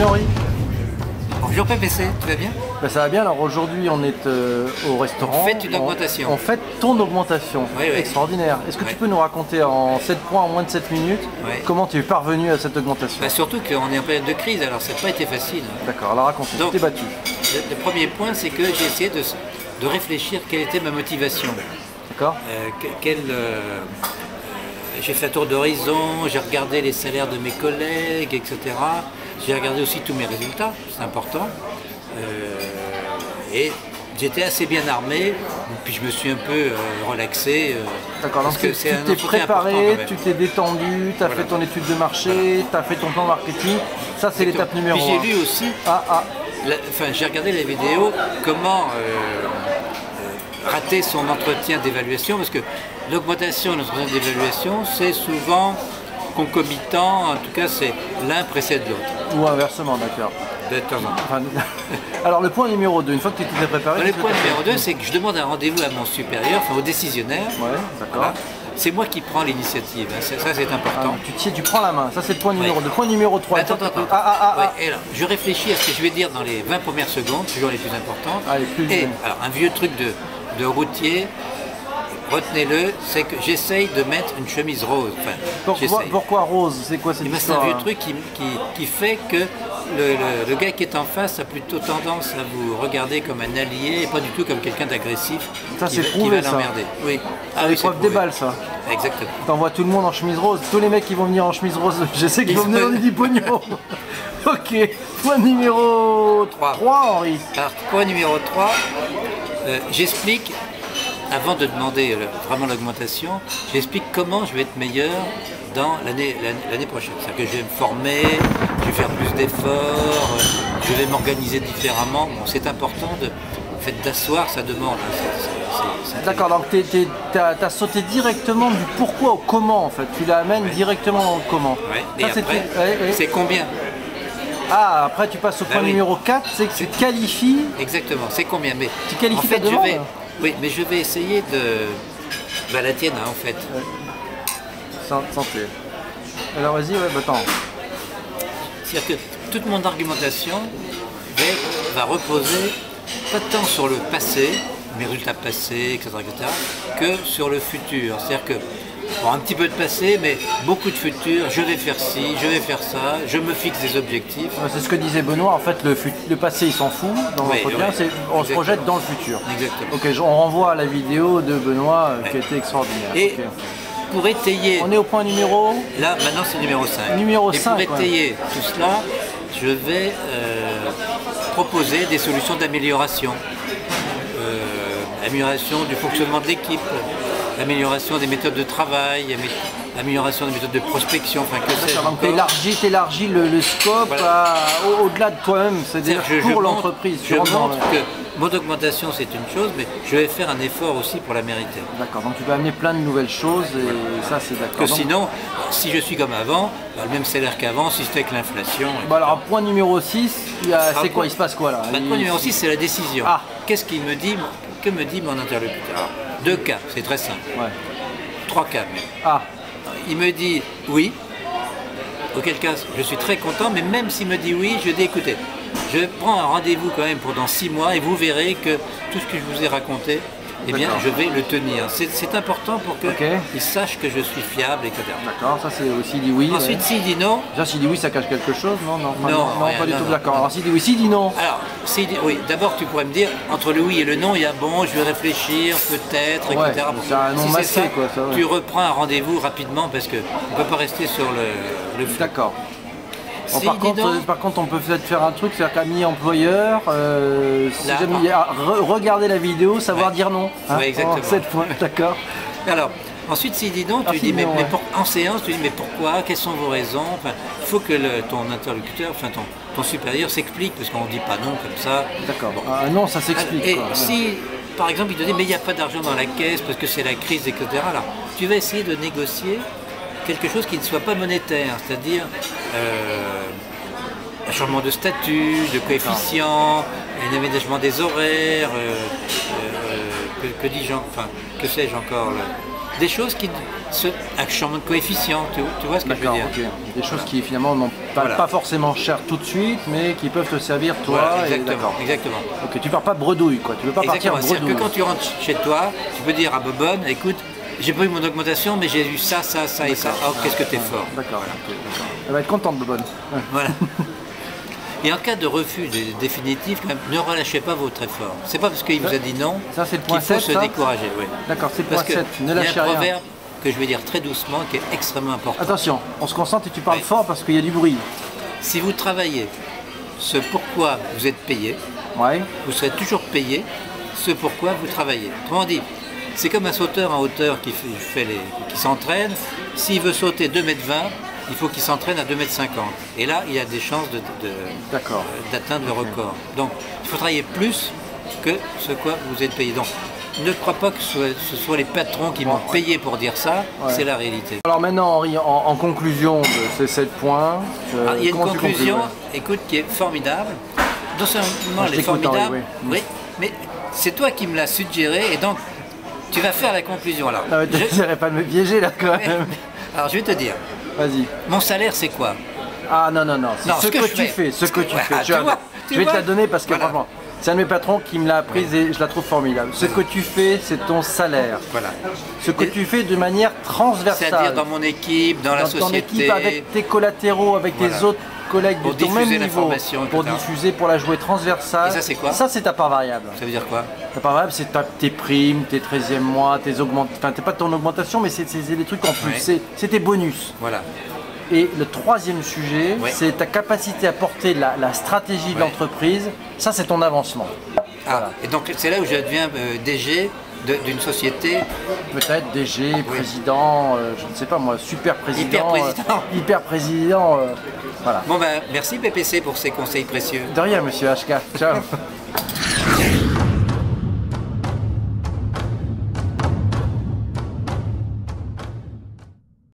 Henri. Bonjour PPC, tu vas bien? Ben, ça va bien, alors aujourd'hui on est au restaurant. On fête une augmentation. On fête ton augmentation, oui, oui. Extraordinaire. Est-ce que tu peux nous raconter en 7 points, en moins de 7 minutes, comment tu es parvenu à cette augmentation? Bah surtout qu'on est en période de crise, alors ça n'a pas été facile. D'accord, alors raconte, tu t'es battu. Le premier point, c'est que j'ai essayé de réfléchir quelle était ma motivation. D'accord. J'ai fait un tour d'horizon, j'ai regardé les salaires de mes collègues, etc. J'ai regardé aussi tous mes résultats, c'est important. Et j'étais assez bien armé, puis je me suis un peu relaxé. D'accord, donc tu t'es préparé, tu t'es détendu, tu as fait ton étude de marché, tu as fait ton plan marketing. Ça, c'est l'étape numéro 1. Puis j'ai lu aussi, j'ai regardé les vidéos, comment rater son entretien d'évaluation, parce que l'augmentation de l'entretien d'évaluation, c'est souvent concomitant, en tout cas, c'est l'un précède l'autre. Ou inversement, d'accord. De temps en temps. Enfin, alors le point numéro 2, une fois que tu t'es préparé... Le point numéro 2, c'est que je demande un rendez-vous à mon supérieur, enfin au décisionnaire. Ouais, d'accord. Voilà. C'est moi qui prends l'initiative, hein. Ça c'est important. Tu prends la main, ça c'est le point numéro 2. Point numéro 3. Attends. Et alors, je réfléchis à ce que je vais dire dans les 20 premières secondes, toujours les plus importantes. Alors, un vieux truc de routier, retenez-le, c'est que j'essaye de mettre une chemise rose. Enfin, pourquoi rose? C'est quoi cette histoire? C'est un vieux truc qui fait que le gars qui est en face a plutôt tendance à vous regarder comme un allié et pas du tout comme quelqu'un d'agressif qui va l'emmerder. Oui. C'est l'épreuve des balles, ça. Exactement. T'envoies tout le monde en chemise rose. Tous les mecs qui vont venir en chemise rose, je sais qu'ils vont venir donner du pognon. Ok. Point numéro 3, Henri. Alors, point numéro 3, j'explique. Avant de demander vraiment l'augmentation, j'explique comment je vais être meilleur dans l'année prochaine. C'est-à-dire que je vais me former, je vais faire plus d'efforts, je vais m'organiser différemment. Bon, c'est important d'asseoir sa demande. D'accord, donc tu as sauté directement du pourquoi au comment en fait. Tu l'amènes directement dans le comment. Ouais. Et après, c'est combien? Ah, après tu passes au point numéro 4, c'est que tu qualifies... Exactement, c'est combien? Mais tu qualifies en fait, ta demande. Oui, mais je vais essayer de... Bah, la tienne, hein, en fait. Santé. Alors vas-y, attends. C'est-à-dire que toute mon argumentation va reposer pas tant sur le passé, mes résultats passés, etc., que sur le futur. C'est-à-dire que, bon, un petit peu de passé, mais beaucoup de futur, je vais faire ci, je vais faire ça, je me fixe des objectifs. C'est ce que disait Benoît, en fait, le passé il s'en fout dans l'entretien, on se projette dans le futur. Exactement. Ok, on renvoie à la vidéo de Benoît qui était extraordinaire. Et pour étayer... On est au point numéro... Là, maintenant c'est numéro 5. Numéro 5, pour étayer tout cela, je vais proposer des solutions d'amélioration. Amélioration du fonctionnement de l'équipe, amélioration des méthodes de travail, amélioration des méthodes de prospection, enfin que sais-je. Donc tu élargis le scope au-delà de toi-même, c'est-à-dire pour l'entreprise. Je montre que mon augmentation c'est une chose, mais je vais faire un effort aussi pour la mériter. D'accord, donc tu vas amener plein de nouvelles choses et ça c'est d'accord. Que sinon, si je suis comme avant, le même salaire qu'avant, si c'était avec l'inflation... alors point numéro 6, c'est quoi? Il se passe quoi là? Point numéro 6, c'est la décision. Qu'est-ce qu'il me dit? Que me dit mon interlocuteur? 2 cas, c'est très simple. 3 cas même. Il me dit oui, auquel cas je suis très content, mais même s'il me dit oui, je dis écoutez, je prends un rendez-vous quand même pour dans 6 mois et vous verrez que tout ce que je vous ai raconté, eh bien je vais le tenir. C'est important pour qu'il sache que je suis fiable, etc. D'accord, ça c'est aussi dit oui. Ensuite, s'il dit non... Déjà s'il dit oui, ça cache quelque chose, non? Non, pas du tout, d'accord. Alors s'il dit oui, s'il dit non. Alors, s'il dit oui, d'abord tu pourrais me dire, entre le oui et le non, il y a bon, je vais réfléchir, peut-être, etc. C'est un non masqué, quoi. Ça, tu reprends un rendez-vous rapidement parce qu'on ne peut pas rester sur le flou. D'accord. Par contre, on peut peut-être faire un truc, c'est-à-dire qu'ami employeur, regarder la vidéo, savoir dire non. Oui, exactement. 7 points, d'accord. Alors, ensuite, s'il dit non, tu dis, mais en séance, tu dis, mais pourquoi? Quelles sont vos raisons? Enfin, il faut que ton interlocuteur, enfin ton supérieur s'explique, parce qu'on ne dit pas non comme ça. D'accord. Non, ça s'explique. Et si, par exemple, il te dit, mais il n'y a pas d'argent dans la caisse parce que c'est la crise, etc. Alors, tu vas essayer de négocier quelque chose qui ne soit pas monétaire, c'est-à-dire un changement de statut, de coefficient, un aménagement des horaires, que dis-je, enfin, que sais-je encore là. des choses qui... un changement de coefficient, tu vois ce que je veux dire? Okay. Des choses qui finalement n'ont pas forcément cher tout de suite, mais qui peuvent te servir toi. Voilà, exactement. Ok, tu pars pas bredouille quoi, tu veux pas partir bredouille. C'est-à-dire que quand tu rentres chez toi, tu peux dire à Bobonne, écoute, j'ai pas eu mon augmentation, mais j'ai eu ça et ça. Oh, qu'est-ce que t'es fort. D'accord, elle va être contente, Bobonne. Voilà. Et en cas de refus définitif, quand même, ne relâchez pas votre effort. C'est pas parce qu'il vous a dit non qu'il faut se décourager. Oui. D'accord, c'est le point 7, ne lâchez rien. Il y a un proverbe que je vais dire très doucement qui est extrêmement important. Attention, on se concentre et tu parles fort parce qu'il y a du bruit. Si vous travaillez ce pourquoi vous êtes payé, vous serez toujours payé ce pourquoi vous travaillez. Autrement dit, c'est comme un sauteur en hauteur qui s'entraîne. S'il veut sauter 2,20 m, il faut qu'il s'entraîne à 2,50 m. Et là, il a des chances d'atteindre le record. Donc, il faut travailler plus que ce quoi vous êtes payé. Donc, ne crois pas que ce soit les patrons qui m'ont payé pour dire ça, c'est la réalité. Alors maintenant, Henri, en conclusion de ces 7 points... il y a une conclusion, écoute, qui est formidable. Non seulement elle est formidable, oui, mais c'est toi qui me l'as suggéré, et donc tu vas faire la conclusion là. Tu n'essaierais pas de me piéger là quand même. Alors je vais te dire. Vas-y. Mon salaire c'est quoi? Ah non, ce que tu fais. Je vais te la donner parce que franchement, c'est un de mes patrons qui me l'a apprise et je la trouve formidable. Ce que tu fais, c'est ton salaire. Voilà. Ce que tu fais de manière transversale. C'est-à-dire dans mon équipe, dans la société. Dans ton équipe, avec tes collatéraux, avec tes autres collègues de ton même niveau, pour diffuser, pour la jouer transversale. Et ça c'est quoi? Ça c'est ta part variable. Ça veut dire quoi? Ta part variable c'est tes primes, tes 13e mois, tes augmentations, enfin pas ton augmentation mais c'est des trucs en plus, c'est tes bonus. Voilà. Et le troisième sujet, c'est ta capacité à porter la stratégie de l'entreprise, ça c'est ton avancement. Voilà. Et donc c'est là où je deviens DG d'une société. Peut-être DG, président, je ne sais pas moi, super président. Hyper président. Voilà. Bon ben merci PPC pour ces conseils précieux. De rien monsieur HK, ciao.